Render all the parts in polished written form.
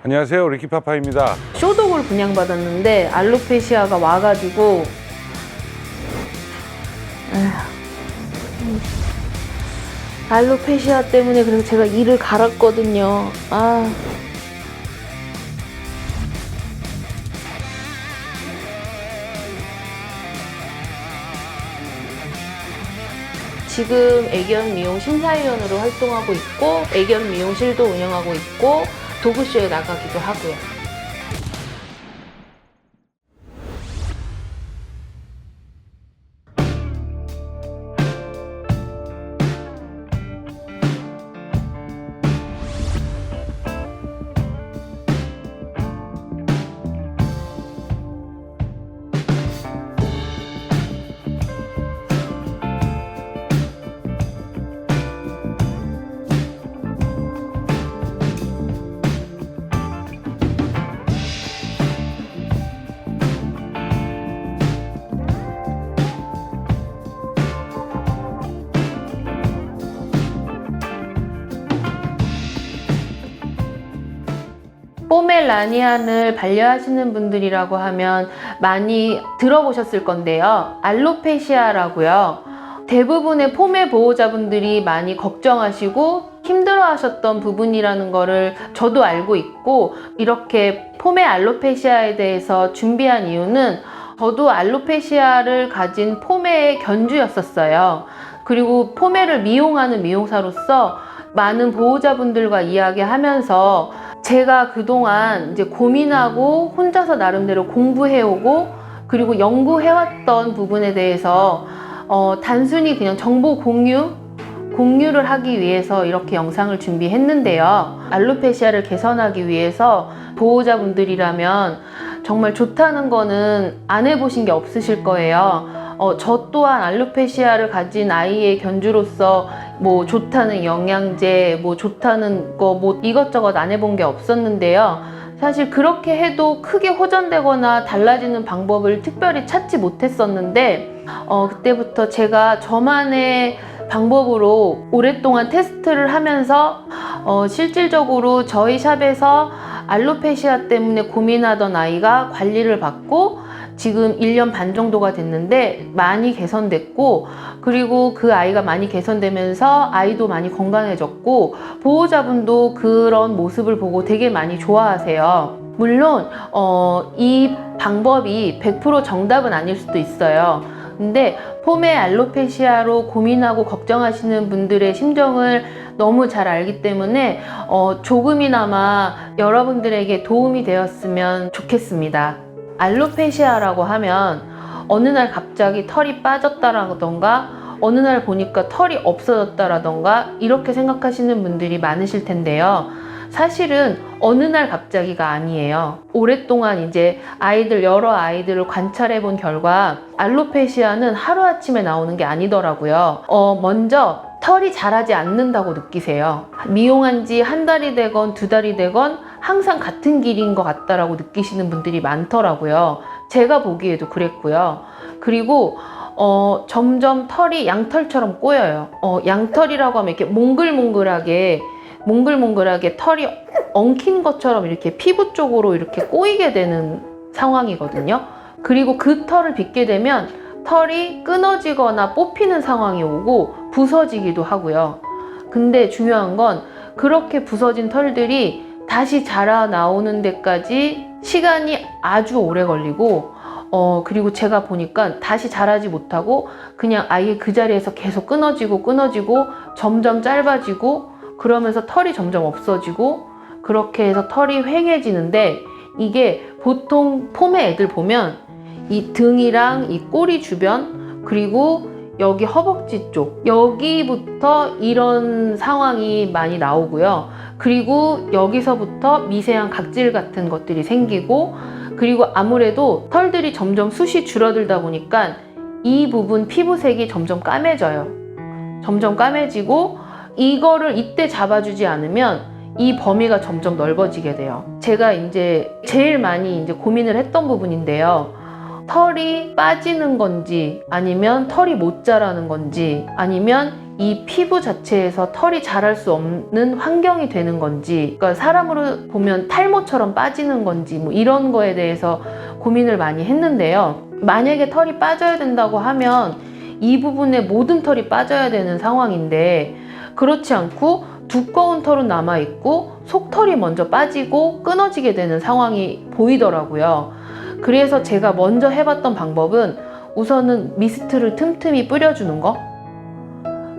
안녕하세요, 리키파파입니다. 쇼독을 분양받았는데 알로페시아가 와가지고 알로페시아 때문에 그래서 제가 이를 갈았거든요. 지금 애견 미용 심사위원으로 활동하고 있고 애견 미용실도 운영하고 있고 도그쇼에 나가기도 하고요. 포메라니안을 반려하시는 분들이라고 하면 많이 들어보셨을 건데요. 알로페시아라고요. 대부분의 포메 보호자분들이 많이 걱정하시고 힘들어하셨던 부분이라는 거를 저도 알고 있고, 이렇게 포메 알로페시아에 대해서 준비한 이유는 저도 알로페시아를 가진 포메의 견주였었어요. 그리고 포메를 미용하는 미용사로서 많은 보호자분들과 이야기하면서 제가 그동안 이제 고민하고 혼자서 나름대로 공부해오고 그리고 연구해왔던 부분에 대해서 단순히 그냥 정보 공유를 하기 위해서 이렇게 영상을 준비했는데요. 알로페시아를 개선하기 위해서 보호자분들이라면 정말 좋다는 거는 안 해보신 게 없으실 거예요. 저 또한 알로페시아를 가진 아이의 견주로서 뭐 좋다는 영양제, 뭐 좋다는 거 뭐 이것저것 안 해본 게 없었는데요. 사실 그렇게 해도 크게 호전되거나 달라지는 방법을 특별히 찾지 못했었는데 그때부터 제가 저만의 방법으로 오랫동안 테스트를 하면서 실질적으로 저희 샵에서 알로페시아 때문에 고민하던 아이가 관리를 받고 지금 1년 반 정도가 됐는데 많이 개선됐고, 그리고 그 아이가 많이 개선되면서 아이도 많이 건강해졌고 보호자분도 그런 모습을 보고 되게 많이 좋아하세요. 물론 이 방법이 100% 정답은 아닐 수도 있어요. 근데 포메 알로페시아로 고민하고 걱정하시는 분들의 심정을 너무 잘 알기 때문에 조금이나마 여러분들에게 도움이 되었으면 좋겠습니다. 알로페시아라고 하면 어느 날 갑자기 털이 빠졌다라던가 어느 날 보니까 털이 없어졌다라던가 이렇게 생각하시는 분들이 많으실 텐데요. 사실은 어느 날 갑자기가 아니에요. 오랫동안 이제 여러 아이들을 관찰해 본 결과 알로페시아는 하루아침에 나오는 게 아니더라고요. 먼저 털이 자라지 않는다고 느끼세요. 미용한 지 한 달이 되건 두 달이 되건 항상 같은 길인 것 같다라고 느끼시는 분들이 많더라고요. 제가 보기에도 그랬고요. 그리고 점점 털이 양털처럼 꼬여요. 양털이라고 하면 이렇게 몽글몽글하게 털이 엉킨 것처럼 이렇게 피부 쪽으로 이렇게 꼬이게 되는 상황이거든요. 그리고 그 털을 빗게 되면 털이 끊어지거나 뽑히는 상황이 오고 부서지기도 하고요. 근데 중요한 건 그렇게 부서진 털들이 다시 자라 나오는 데까지 시간이 아주 오래 걸리고 그리고 제가 보니까 다시 자라지 못하고 그냥 아예 그 자리에서 계속 끊어지고 점점 짧아지고 그러면서 털이 점점 없어지고 그렇게 해서 털이 휑해지는데, 이게 보통 포메 애들 보면 이 등이랑 이 꼬리 주변 그리고 여기 허벅지 쪽 여기부터 이런 상황이 많이 나오고요. 그리고 여기서부터 미세한 각질 같은 것들이 생기고, 그리고 아무래도 털들이 점점 숱이 줄어들다 보니까 이 부분 피부색이 점점 까매져요. 점점 까매지고 이거를 이때 잡아주지 않으면 이 범위가 점점 넓어지게 돼요. 제가 이제 제일 많이 고민을 했던 부분인데요. 털이 빠지는 건지 아니면 털이 못 자라는 건지 아니면 이 피부 자체에서 털이 자랄 수 없는 환경이 되는 건지, 그러니까 사람으로 보면 탈모처럼 빠지는 건지 뭐 이런 거에 대해서 고민을 많이 했는데요. 만약에 털이 빠져야 된다고 하면 이 부분에 모든 털이 빠져야 되는 상황인데, 그렇지 않고 두꺼운 털은 남아있고 속털이 먼저 빠지고 끊어지게 되는 상황이 보이더라고요. 그래서 제가 먼저 해봤던 방법은 우선은 미스트를 틈틈이 뿌려주는 거.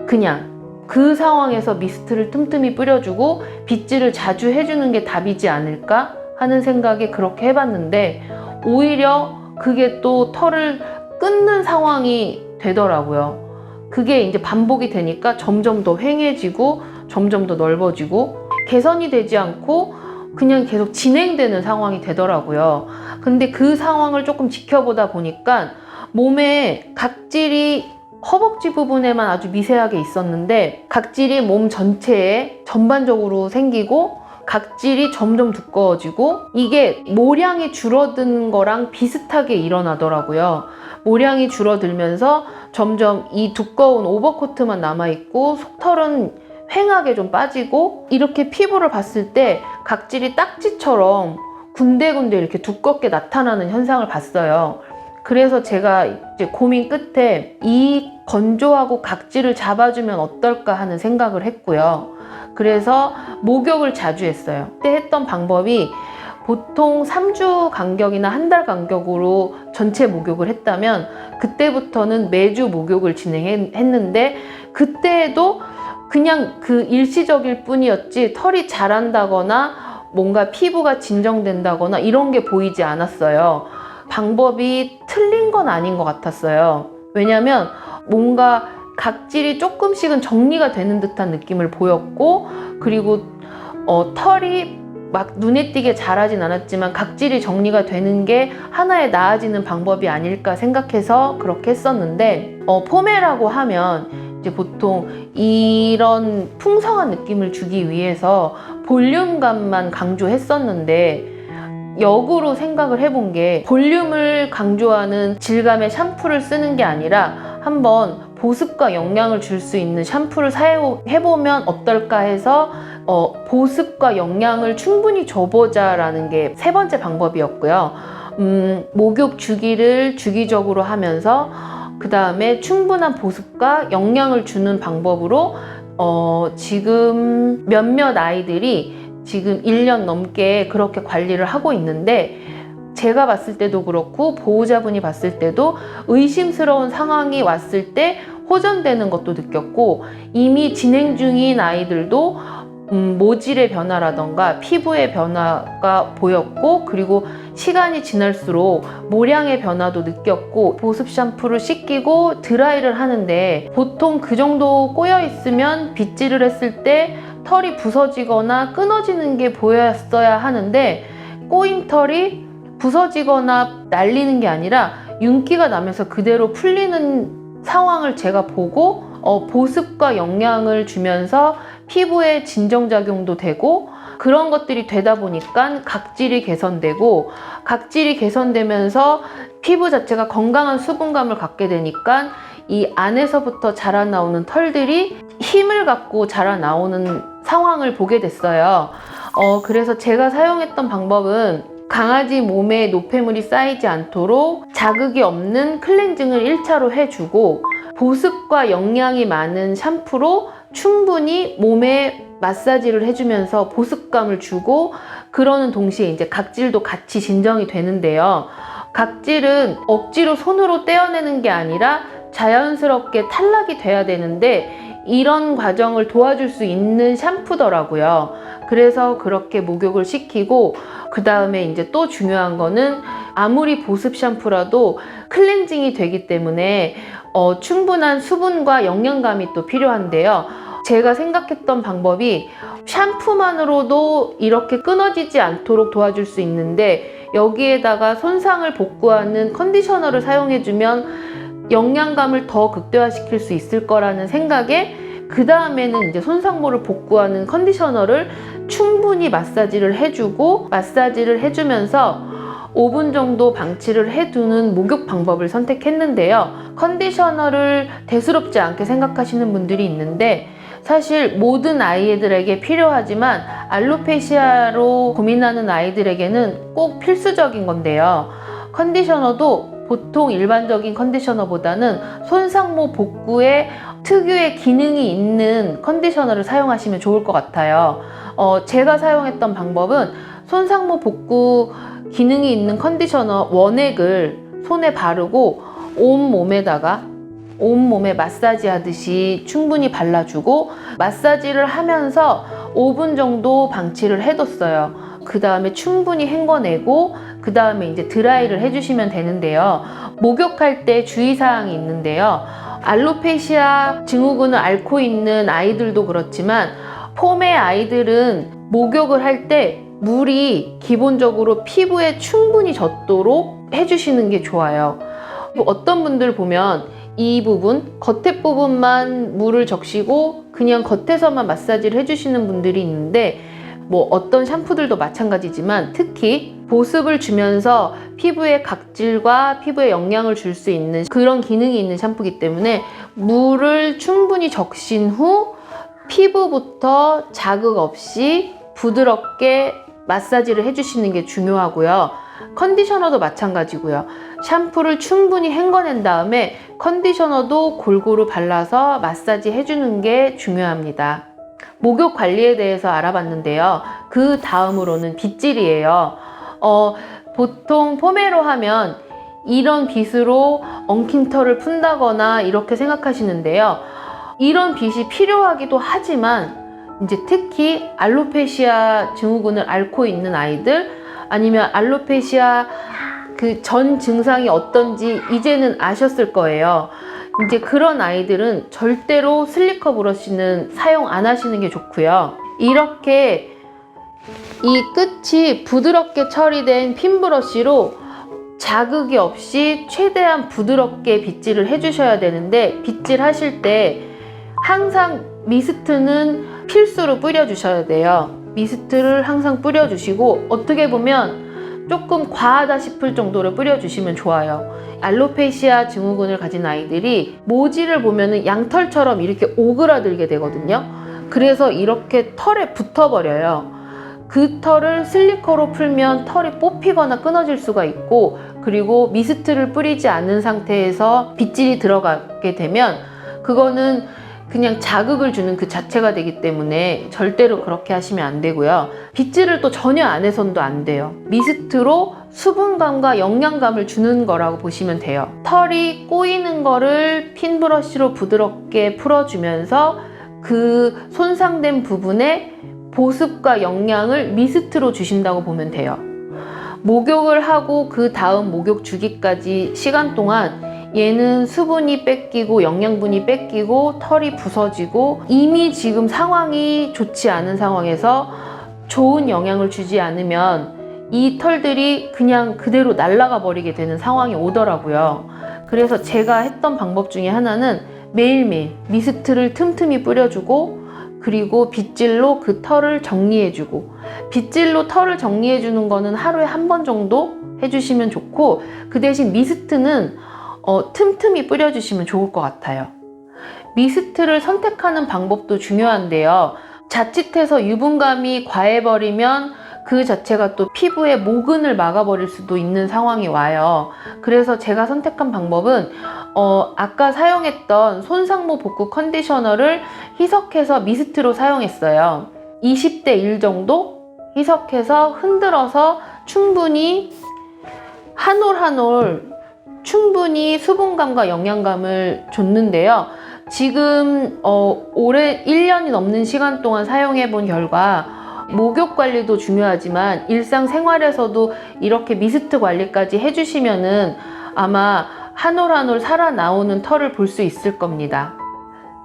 그냥 그 상황에서 미스트를 틈틈이 뿌려주고 빗질을 자주 해주는 게 답이지 않을까 하는 생각에 그렇게 해봤는데, 오히려 그게 또 털을 끊는 상황이 되더라고요. 그게 이제 반복이 되니까 점점 더 휑해지고 점점 더 넓어지고 개선이 되지 않고 그냥 계속 진행되는 상황이 되더라고요. 근데 그 상황을 조금 지켜보다 보니까 몸에 각질이 허벅지 부분에만 아주 미세하게 있었는데 각질이 몸 전체에 전반적으로 생기고 각질이 점점 두꺼워지고 이게 모량이 줄어드는 거랑 비슷하게 일어나더라고요. 모량이 줄어들면서 점점 이 두꺼운 오버코트만 남아있고 속털은 휑하게 좀 빠지고, 이렇게 피부를 봤을 때 각질이 딱지처럼 군데군데 이렇게 두껍게 나타나는 현상을 봤어요. 그래서 제가 이제 고민 끝에 이 건조하고 각질을 잡아주면 어떨까 하는 생각을 했고요. 그래서 목욕을 자주 했어요. 그때 했던 방법이 보통 3주 간격이나 한 달 간격으로 전체 목욕을 했다면 그때부터는 매주 목욕을 진행했는데, 그때도 그냥 그 일시적일 뿐이었지 털이 자란다거나 뭔가 피부가 진정된다거나 이런 게 보이지 않았어요. 방법이 틀린 건 아닌 것 같았어요. 왜냐면 뭔가 각질이 조금씩은 정리가 되는 듯한 느낌을 보였고, 그리고 털이 막 눈에 띄게 자라진 않았지만 각질이 정리가 되는 게 하나의 나아지는 방법이 아닐까 생각해서 그렇게 했었는데, 포메라고 하면 이제 보통 이런 풍성한 느낌을 주기 위해서 볼륨감만 강조했었는데, 역으로 생각을 해본 게 볼륨을 강조하는 질감의 샴푸를 쓰는 게 아니라 한번 보습과 영양을 줄 수 있는 샴푸를 사용해보면 어떨까 해서 보습과 영양을 충분히 줘보자라는 게 세 번째 방법이었고요. 목욕 주기를 주기적으로 하면서 그 다음에 충분한 보습과 영양을 주는 방법으로 지금 몇몇 아이들이 지금 1년 넘게 그렇게 관리를 하고 있는데, 제가 봤을 때도 그렇고 보호자분이 봤을 때도 의심스러운 상황이 왔을 때 호전되는 것도 느꼈고, 이미 진행 중인 아이들도 모질의 변화라던가 피부의 변화가 보였고, 그리고 시간이 지날수록 모량의 변화도 느꼈고, 보습 샴푸를 씻기고 드라이를 하는데 보통 그 정도 꼬여 있으면 빗질을 했을 때 털이 부서지거나 끊어지는 게 보였어야 하는데, 꼬인 털이 부서지거나 날리는 게 아니라 윤기가 나면서 그대로 풀리는 상황을 제가 보고 보습과 영양을 주면서 피부에 진정작용도 되고, 그런 것들이 되다 보니까 각질이 개선되고, 각질이 개선되면서 피부 자체가 건강한 수분감을 갖게 되니까 이 안에서부터 자라나오는 털들이 힘을 갖고 자라나오는 상황을 보게 됐어요. 그래서 제가 사용했던 방법은 강아지 몸에 노폐물이 쌓이지 않도록 자극이 없는 클렌징을 1차로 해주고, 보습과 영양이 많은 샴푸로 충분히 몸에 마사지를 해주면서 보습감을 주고, 그러는 동시에 이제 각질도 같이 진정이 되는데요. 각질은 억지로 손으로 떼어내는 게 아니라 자연스럽게 탈락이 돼야 되는데, 이런 과정을 도와줄 수 있는 샴푸더라고요. 그래서 그렇게 목욕을 시키고, 그 다음에 이제 또 중요한 거는 아무리 보습 샴푸라도 클렌징이 되기 때문에 충분한 수분과 영양감이 또 필요한데요. 제가 생각했던 방법이 샴푸만으로도 이렇게 끊어지지 않도록 도와줄 수 있는데, 여기에다가 손상을 복구하는 컨디셔너를 사용해주면 영양감을 더 극대화시킬 수 있을 거라는 생각에, 그 다음에는 이제 손상모를 복구하는 컨디셔너를 충분히 마사지를 해주고, 마사지를 해주면서 5분 정도 방치를 해두는 목욕 방법을 선택했는데요. 컨디셔너를 대수롭지 않게 생각하시는 분들이 있는데 사실 모든 아이들에게 필요하지만 알로페시아로 고민하는 아이들에게는 꼭 필수적인 건데요. 컨디셔너도 보통 일반적인 컨디셔너보다는 손상모 복구에 특유의 기능이 있는 컨디셔너를 사용하시면 좋을 것 같아요. 제가 사용했던 방법은 손상모 복구 기능이 있는 컨디셔너 원액을 손에 바르고 온몸에 마사지 하듯이 충분히 발라주고 마사지를 하면서 5분 정도 방치를 해뒀어요. 그 다음에 충분히 헹궈내고 그 다음에 이제 드라이를 해주시면 되는데요. 목욕할 때 주의사항이 있는데요. 알로페시아 증후군을 앓고 있는 아이들도 그렇지만 폼의 아이들은 목욕을 할 때 물이 기본적으로 피부에 충분히 젖도록 해주시는 게 좋아요. 어떤 분들 보면 이 부분, 겉에 부분만 물을 적시고 그냥 겉에서만 마사지를 해주시는 분들이 있는데 어떤 샴푸들도 마찬가지지만 특히 보습을 주면서 피부에 각질과 피부에 영양을 줄 수 있는 그런 기능이 있는 샴푸이기 때문에 물을 충분히 적신 후 피부부터 자극 없이 부드럽게 마사지를 해주시는 게 중요하고요. 컨디셔너도 마찬가지고요. 샴푸를 충분히 헹궈낸 다음에 컨디셔너도 골고루 발라서 마사지 해주는 게 중요합니다. 목욕 관리에 대해서 알아봤는데요. 그 다음으로는 빗질이에요. 보통 폼에로 하면 이런 빗으로 엉킨 털을 푼다거나 이렇게 생각하시는데요. 이런 빗이 필요하기도 하지만 이제 특히 알로페시아 증후군을 앓고 있는 아이들 아니면 알로페시아 그 전 증상이 어떤지 이제는 아셨을 거예요. 이제 그런 아이들은 절대로 슬리커 브러쉬는 사용 안 하시는 게 좋고요. 이렇게 이 끝이 부드럽게 처리된 핀 브러쉬로 자극이 없이 최대한 부드럽게 빗질을 해주셔야 되는데 빗질 하실 때 항상 미스트는 필수로 뿌려주셔야 돼요. 미스트를 항상 뿌려주시고 어떻게 보면 조금 과하다 싶을 정도로 뿌려주시면 좋아요. 알로페시아 증후군을 가진 아이들이 모지를 보면은 양털처럼 이렇게 오그라들게 되거든요. 그래서 이렇게 털에 붙어버려요. 그 털을 슬리커로 풀면 털이 뽑히거나 끊어질 수가 있고 그리고 미스트를 뿌리지 않은 상태에서 빗질이 들어가게 되면 그거는 그냥 자극을 주는 그 자체가 되기 때문에 절대로 그렇게 하시면 안 되고요. 빗질을 또 전혀 안 해서도 안 돼요. 미스트로 수분감과 영양감을 주는 거라고 보시면 돼요. 털이 꼬이는 거를 핀 브러쉬로 부드럽게 풀어주면서 그 손상된 부분에 보습과 영양을 미스트로 주신다고 보면 돼요. 목욕을 하고 그 다음 목욕 주기까지 시간 동안 얘는 수분이 뺏기고 영양분이 뺏기고 털이 부서지고 이미 지금 상황이 좋지 않은 상황에서 좋은 영향을 주지 않으면 이 털들이 그냥 그대로 날아가 버리게 되는 상황이 오더라고요. 그래서 제가 했던 방법 중에 하나는 매일매일 미스트를 틈틈이 뿌려주고 그리고 빗질로 그 털을 정리해주고 빗질로 털을 정리해주는 거는 하루에 한 번 정도 해주시면 좋고 그 대신 미스트는 틈틈이 뿌려주시면 좋을 것 같아요. 미스트를 선택하는 방법도 중요한데요. 자칫해서 유분감이 과해버리면 그 자체가 또 피부의 모근을 막아버릴 수도 있는 상황이 와요. 그래서 제가 선택한 방법은 아까 사용했던 손상모 복구 컨디셔너를 희석해서 미스트로 사용했어요. 20대 1 정도 희석해서 흔들어서 충분히 한 올 한 올 충분히 수분감과 영양감을 줬는데요. 지금 올해 1년이 넘는 시간 동안 사용해 본 결과 목욕 관리도 중요하지만 일상생활에서도 이렇게 미스트 관리까지 해주시면은 아마 한 올 한 올 살아나오는 털을 볼 수 있을 겁니다.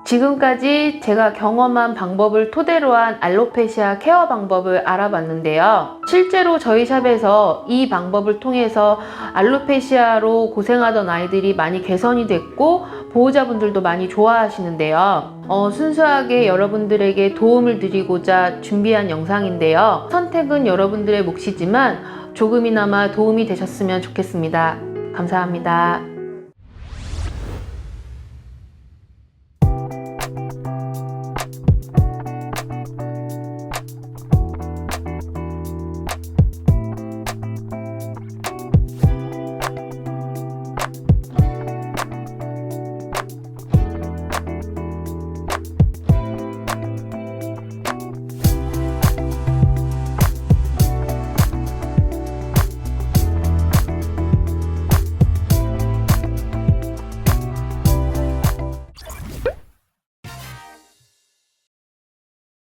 지금까지 제가 경험한 방법을 토대로 한 알로페시아 케어 방법을 알아봤는데요. 실제로 저희 샵에서 이 방법을 통해서 알로페시아로 고생하던 아이들이 많이 개선이 됐고 보호자분들도 많이 좋아하시는데요. 순수하게 여러분들에게 도움을 드리고자 준비한 영상인데요. 선택은 여러분들의 몫이지만 조금이나마 도움이 되셨으면 좋겠습니다. 감사합니다.